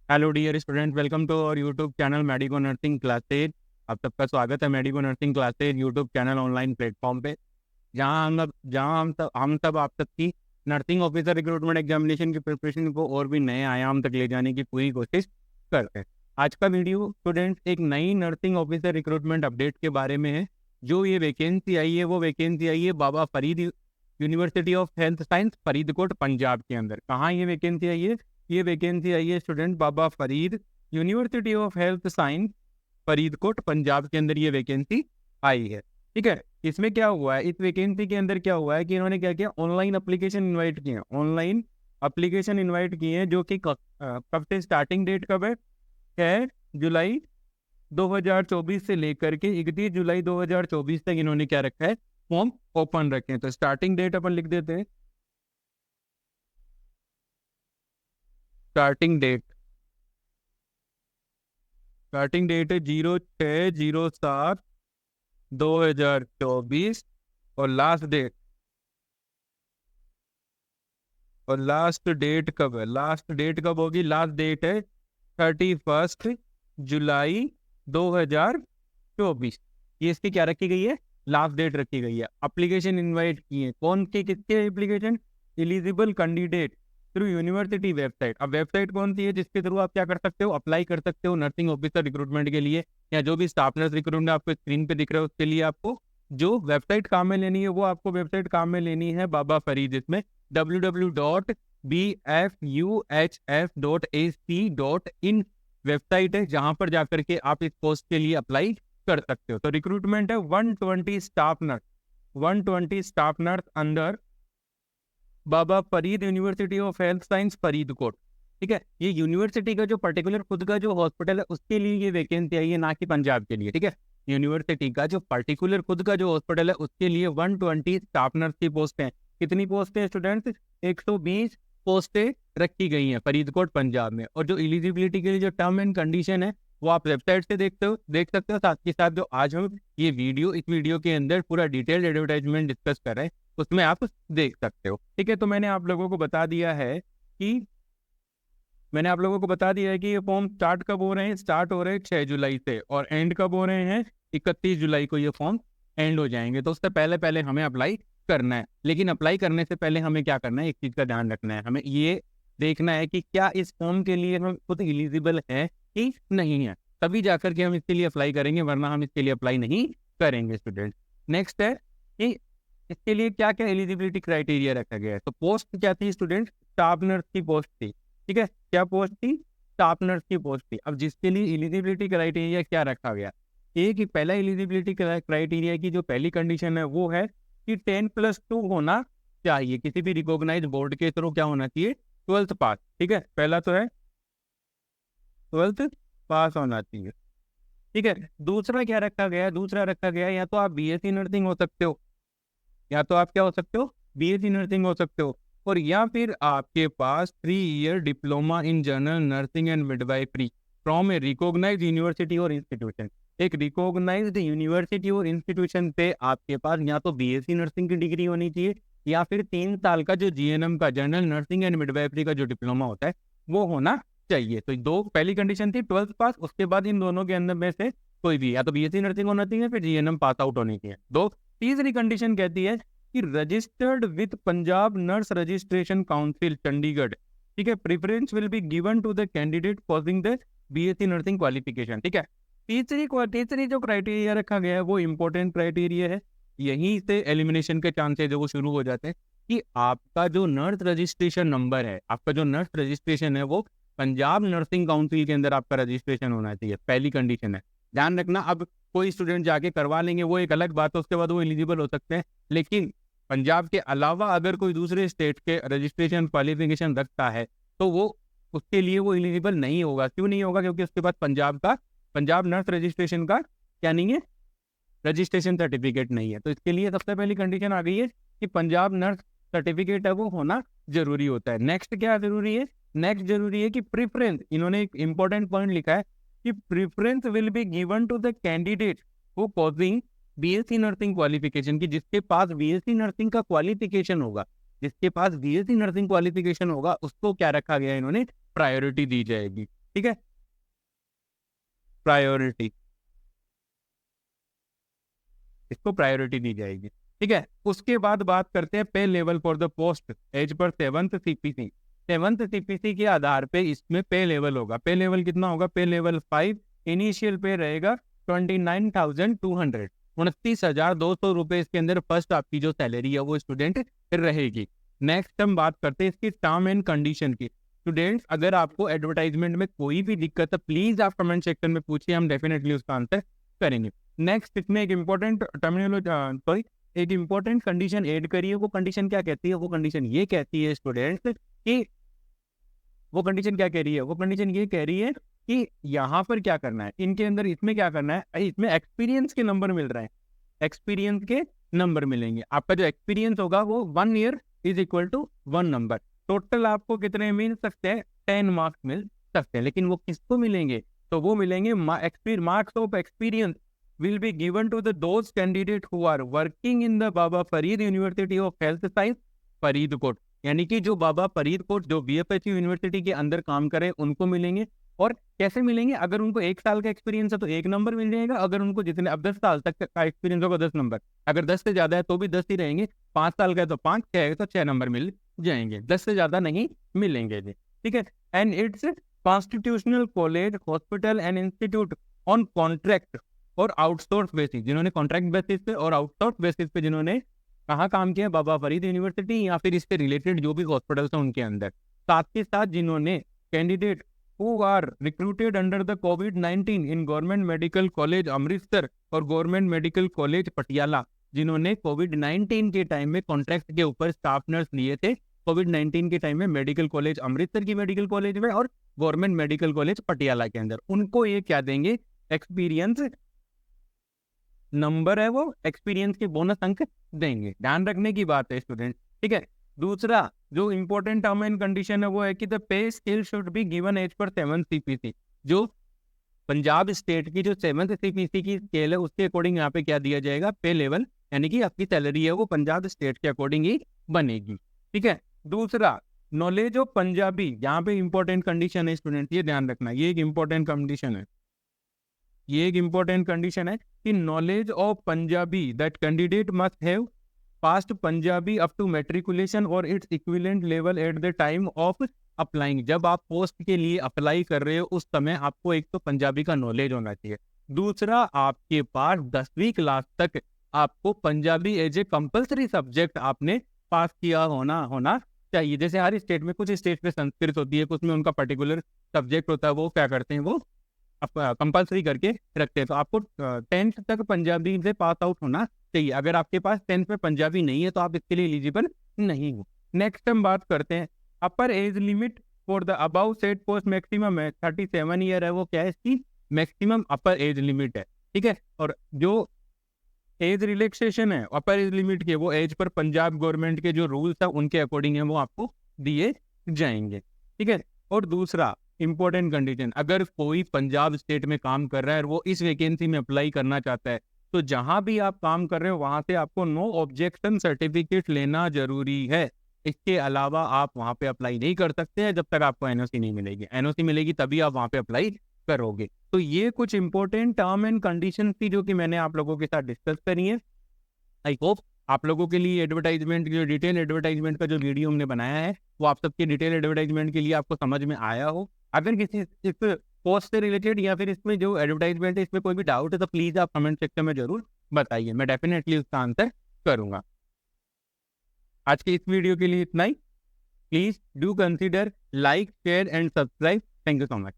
Hello dear student, welcome to our YouTube channel medico nursing classes. आप सबका स्वागत है medico nursing classes YouTube channel online platform पे, जहां हम सब आप सबकी नर्सिंग ऑफिसर रिक्रूटमेंट एग्जामिनेशन की प्रिपरेशन को और भी नए आयाम तक ले जाने की पूरी कोशिश करते हैं। आज का वीडियो स्टूडेंट्स एक नई नर्सिंग ऑफिसर रिक्रूटमेंट अपडेट के बारे में है। जो ये वैकेंसी आई है वो वैकेंसी आई है Baba Farid university of health science Faridkot Punjab के अंदर। कहाँ ये वैकेंसी आई है? ये वैकेंसी आई है student Baba Farid university of health science Faridkot Punjab के अंदर ये वैकेंसी आई है। ठीक है, इसमें क्या हुआ है, इस वैकेंसी के अंदर क्या हुआ है कि इन्होंने क्या किया, ऑनलाइन एप्लीकेशन इनवाइट किए हैं। ऑनलाइन एप्लीकेशन इनवाइट किए हैं, जो कि कब से स्टार्टिंग डेट कब है? 6 जुलाई 2024 से लेकर के 31 जुलाई 2024 तक इन्होंने क्या रखा है, फॉर्म ओपन रखे हैं। तो स्टार्टिंग डेट अपन लिख देते हैं। स्टार्टिंग डेट है 06/07/2024 और लास्ट डेट कब है? लास्ट डेट कब होगी? लास्ट डेट है 31 जुलाई 2024। ये इसकी क्या रखी गई है? लास्ट डेट रखी गई है। एप्लीकेशन इनवाइट किए कौन के, किसके application? Eligible candidate through university website. अब वेबसाइट कौन सी है जिसके थ्रू आप क्या कर सकते हो, अप्लाई कर सकते हो नर्सिंग ऑफिसर रिक्रूटमेंट के लिए, या जो भी स्टाफ नर्स रिक्रूटमेंट आपको स्क्रीन पे दिख रहा है उसके लिए आपको जो वेबसाइट काम में लेनी है वो आपको वेबसाइट काम में लेनी है बाबा फरीद। इसमें www.bfuhf.ac.in वेबसाइट है, जहां पर जाकर के आप इस पोस्ट के लिए अप्लाई कर सकते हो। तो रिक्रूटमेंट है 120 staff nurse under Baba Farid university of health science Faridkot. ठीक है, ये यूनिवर्सिटी का जो पर्टिकुलर खुद का जो हॉस्पिटल है उसके लिए ये वैकेंसी आई है, ना कि पंजाब के लिए। ठीक है, यूनिवर्सिटी का जो पर्टिकुलर खुद का जो हॉस्पिटल है उसके लिए 120 स्टाफ नर्स की पोस्ट है। कितनी पोस्ट है स्टूडेंट्स? 120 पोस्टें रखी गई हैं फरीदकोट पंजाब में। और जो एलिजिबिलिटी के लिए जो टर्म एंड कंडीशन है वो आप वेबसाइट से देख सकते हो। साथ के साथ जो आज हम ये इस वीडियो के अंदर पूरा डिटेल्ड एडवर्टाइजमेंट डिस्कस कर रहे हैं उसमें आप देख सकते हो। ठीक है, तो मैंने आप लोगों को बता दिया है कि ये फॉर्म स्टार्ट कब हो रहे हैं। स्टार्ट हो रहे हैं 6 जुलाई से और एंड कब हो रहे हैं? 31 जुलाई को ये फॉर्म एंड हो जाएंगे। तो उससे पहले पहले हमें अप्लाई करना है। लेकिन अप्लाई करने से पहले हमें क्या करना है, एक चीज का ध्यान रखना है, हमें ये देखना है कि क्या इस फॉर्म के लिए हम खुद एलिजिबल है कि नहीं है, तभी जाकर के हम इसके लिए अप्लाई करेंगे, वरना हम इसके लिए अप्लाई नहीं करेंगे स्टूडेंट। नेक्स्ट है कि इसके लिए क्या क्या एलिजिबिलिटी क्राइटेरिया रखा गया है। तो पोस्ट क्या थी स्टूडेंट? स्टाफ नर्स की पोस्ट थी। ठीक है, क्या पोस्ट थी? स्टाफ नर्स की पोस्ट थी। अब जिसके लिए एलिजिबिलिटी क्राइटेरिया क्या रखा गया, एक ही पहला एलिजिबिलिटी क्राइटेरिया की जो पहली कंडीशन है वो है कि 10+2 होना चाहिए। किसी भी रिकॉग्नाइज बोर्ड के थ्रू क्या होना चाहिए? 12th पास। ठीक है, पहला तो है 12th पास होना चाहिए। ठीक है, दूसरा क्या रखा गया? दूसरा रखा गया या तो आप बीएससी नर्सिंग हो सकते हो, या तो आप क्या हो सकते हो? बीएससी नर्सिंग हो सकते हो, और या फिर आपके पास 3 year diploma in general nursing and midwifery from a recognised university और इंस्टीट्यूशन। एक रिकॉग्नाइज्ड यूनिवर्सिटी और इंस्टीट्यूशन से आपके पास या तो बीएससी नर्सिंग की डिग्री होनी चाहिए, या फिर 3 साल का जो जीएनएम का जनरल नर्सिंग एंड मिडवाइफरी का जो डिप्लोमा होता है वो होना चाहिए। तो दो पहली कंडीशन थी 12th पास, उसके बाद इन दोनों के अंदर में से कोई भी, या तो बीएससी नर्सिंग होना चाहिए फिर जीएनएम पास आउट होनी चाहिए। दो तीसरी कंडीशन कहती है कि registered with Punjab nurse registration council Chandigarh. ठीक है, preference will be given to the candidate possessing the BSc nursing qualification. ठीक है, तीसरी जो क्राइटेरिया रखा गया है वो इंपॉर्टेंट क्राइटेरिया है। यहीं से एलिमिनेशन के चांसेस वो शुरू हो जाते हैं कि आपका जो नर्स रजिस्ट्रेशन नंबर है, आपका जो नर्स रजिस्ट्रेशन है वो पंजाब नर्सिंग काउंसिल के अंदर आपका रजिस्ट्रेशन होना चाहिए। पहली कंडीशन है, ध्यान रखना। अब कोई स्टूडेंट जाके करवा लेंगे वो एक अलग बात है, उसके बाद वो एलिजिबल हो सकते हैं, लेकिन पंजाब के अलावा अगर कोई दूसरे स्टेट के रजिस्ट्रेशन क्वालिफिकेशन रखता है तो वो उसके लिए वो एलिजिबल नहीं होगा। क्यों नहीं होगा? क्योंकि उसके पास पंजाब नर्स रजिस्ट्रेशन का क्या नहीं है, रजिस्ट्रेशन सर्टिफिकेट नहीं है। तो इसके लिए सबसे पहली कंडीशन आ गई है कि पंजाब नर्स सर्टिफिकेट है वो होना जरूरी होता है। नेक्स्ट क्या जरूरी है? नेक्स्ट जरूरी है कि प्रेफरेंस, इन्होंने एक इंपॉर्टेंट पॉइंट लिखा है कि preference will be given to the candidate who possessing BSc nursing qualification, की जिसके पास बीएससी नर्सिंग का क्वालिफिकेशन होगा, जिसके पास बीएससी नर्सिंग क्वालिफिकेशन होगा उसको क्या रखा गया, इन्होंने प्रायोरिटी दी जाएगी। ठीक है, प्रायोरिटी, इसको प्रायोरिटी दी जाएगी। ठीक है, उसके बाद बात करते हैं pay level for the post as per 7th CPC। 7th CPC के आधार पे इसमें पे लेवल होगा। पे लेवल कितना होगा? पे लेवल 5, इनिशियल पे रहेगा 29,200, 29,200 रुपए इसके अंदर फर्स्ट आपकी जो सैलरी है वो स्टूडेंट रहेगी। नेक्स्ट हम बात करते हैं इसकी टर्म एंड कंडीशन की। स्टूडेंट्स, अगर आपको एडवर्टाइजमेंट में कोई भी दिक्कत है प्लीज आप कमेंट सेक्शन में पूछिए, हम डेफिनेटली उसका आंसर करेंगे। नेक्स्ट इसमें एक इम्पोर्टेंट टर्मिनोलॉजी, सॉरी, एक इम्पोर्टेंट कंडीशन ऐड करिए। वो कंडीशन क्या कहती है? वो कंडीशन ये कहती है स्टूडेंट्स कि वो कंडीशन क्या कह रही है? वो कंडीशन ये कह रही है कि यहाँ पर क्या करना है, इनके अंदर इसमें क्या करना है, इसमें एक्सपीरियंस के नंबर मिल रहे हैं, एक्सपीरियंस के नंबर मिलेंगे। आपका जो एक्सपीरियंस होगा वो 1 year is equal to 1 number. Total आपको कितने मिल सकते हैं? 10 मार्क्स मिल सकते हैं। लेकिन वो किसको मिलेंगे? तो वो मिलेंगे marks of experience will be given to those candidates who are working in the Baba Farid university of health science Faridkot. यानी कि जो बाबा फरीदकोट जो BFHU यूनिवर्सिटी के अंदर काम करे उनको मिलेंगे। और कैसे मिलेंगे? अगर उनको 1 साल का एक्सपीरियंस है तो 1 नंबर मिल जाएगा। अगर उनको जितने अब 10 साल तक का एक्सपीरियंस होगा 10 नंबर, अगर 10 से ज्यादा है तो भी 10 ही रहेंगे। 5 साल का है तो 5, 6 है तो 6 नंबर मिल जाएंगे, 10 से ज्यादा नहीं मिलेंगे जी। ठीक है, and it's constitutional college hospital and institute on contract और आउटसोर्स बेसिस, जिन्होंने कॉन्ट्रैक्ट बेसिस पे और आउटसोर्स बेसिस पे जिन्होंने कहाँ काम किया? बाबा फरीद यूनिवर्सिटी या फिर इससे रिलेटेड जो भी हॉस्पिटल्स हैं उनके अंदर। साथ के साथ जिन्होंने candidate who are recruited under the कोविड-19 in government medical college Amritsar और गवर्नमेंट मेडिकल कॉलेज पटियाला, जिन्होंने कोविड-19 के टाइम में कॉन्ट्रैक्ट के ऊपर स्टाफ नर्स लिए थे कोविड-19 के टाइम में मेडिकल कॉलेज अमृतसर की मेडिकल कॉलेज में और गवर्नमेंट मेडिकल कॉलेज पटियाला के अंदर, उनको ये क्या देंगे? एक्सपीरियंस नंबर है, वो एक्सपीरियंस के बोनस अंक देंगे। ध्यान रखने की बात है स्टूडेंट। ठीक है, दूसरा जो इंपॉर्टेंट टर्म एंड कंडीशन है वो है कि the pay scale should be given as per 7th CPC। जो पंजाब स्टेट की जो 7th CPC की स्केल है उसके अकॉर्डिंग यहाँ पे क्या दिया जाएगा? पे लेवल, यानी कि आपकी सैलरी है वो पंजाब स्टेट के अकॉर्डिंग ही बनेगी। ठीक है, दूसरा नॉलेज ऑफ पंजाबी, यहाँ पे इंपॉर्टेंट कंडीशन है स्टूडेंट, ये ध्यान रखना, ये एक इंपॉर्टेंट कंडीशन है, ये एक इंपॉर्टेंट कंडीशन है कि knowledge of Punjabi that candidate must have passed Punjabi up to matriculation और its equivalent level at the time of applying. जब आप पोस्ट के लिए अप्लाई कर रहे हो उस समय आपको एक तो पंजाबी का नॉलेज होना चाहिए, दूसरा आपके पास 10वीं क्लास तक आपको Punjabi as a compulsory subject आपने पास किया होना चाहिए। जैसे हर स्टेट में, कुछ स्टेट में संस्कृत होती है, कुछ में उनका पर्टिकुलर सब्जेक्ट होता है, वो क्या करते हैं, वो कंपल्सरी करके रखते हैं। तो आपको 10th तक पंजाबी से पास आउट होना चाहिए। अगर आपके पास 10th में पंजाबी नहीं है तो आप इसके लिए एलिजिबल नहीं हो। नेक्स्ट हम बात करते हैं अपर age limit for the above set post maximum है 37 ईयर है, वो क्या है? इसकी मैक्सिमम अपर एज लिमिट है। ठीक है, और जो एज रिलैक्सेशन है अपर एज लिमिट के, वो एज पर पंजाब गवर्नमेंट के जो रूल्स है उनके अकॉर्डिंग है, वो आपको दिए जाएंगे। ठीक है, और दूसरा इंपॉर्टेंट कंडीशन, अगर कोई पंजाब स्टेट में काम कर रहा है और वो इस वैकेंसी में अप्लाई करना चाहता है तो जहां भी आप काम कर रहे हो वहां से आपको नो ऑब्जेक्शन सर्टिफिकेट लेना जरूरी है। इसके अलावा आप वहां पे अप्लाई नहीं कर सकते हैं जब तक आपको एनओसी नहीं मिलेगी। एनओसी मिलेगी तभी आप वहां पे अप्लाई करोगे। तो ये कुछ इंपॉर्टेंट टर्म एंड कंडीशन थी जो कि मैंने आप लोगों के साथ डिस्कस करी है। आई होप आप लोगों के लिए एडवर्टाइजमेंट, जो डिटेल एडवर्टाइजमेंट का जो वीडियो हमने बनाया है वो आप सबके डिटेल एडवर्टाइजमेंट के लिए आपको समझ में आया हो। अगर किसी इस पोस्ट से रिलेटेड या फिर इसमें जो एडवर्टाइजमेंट है इसमें कोई भी डाउट है तो प्लीज आप कमेंट सेक्शन में जरूर बताइए, मैं डेफिनेटली उसका आंसर करूंगा। आज के इस वीडियो के लिए इतना ही। Please do consider like, share and subscribe. Thank you so much.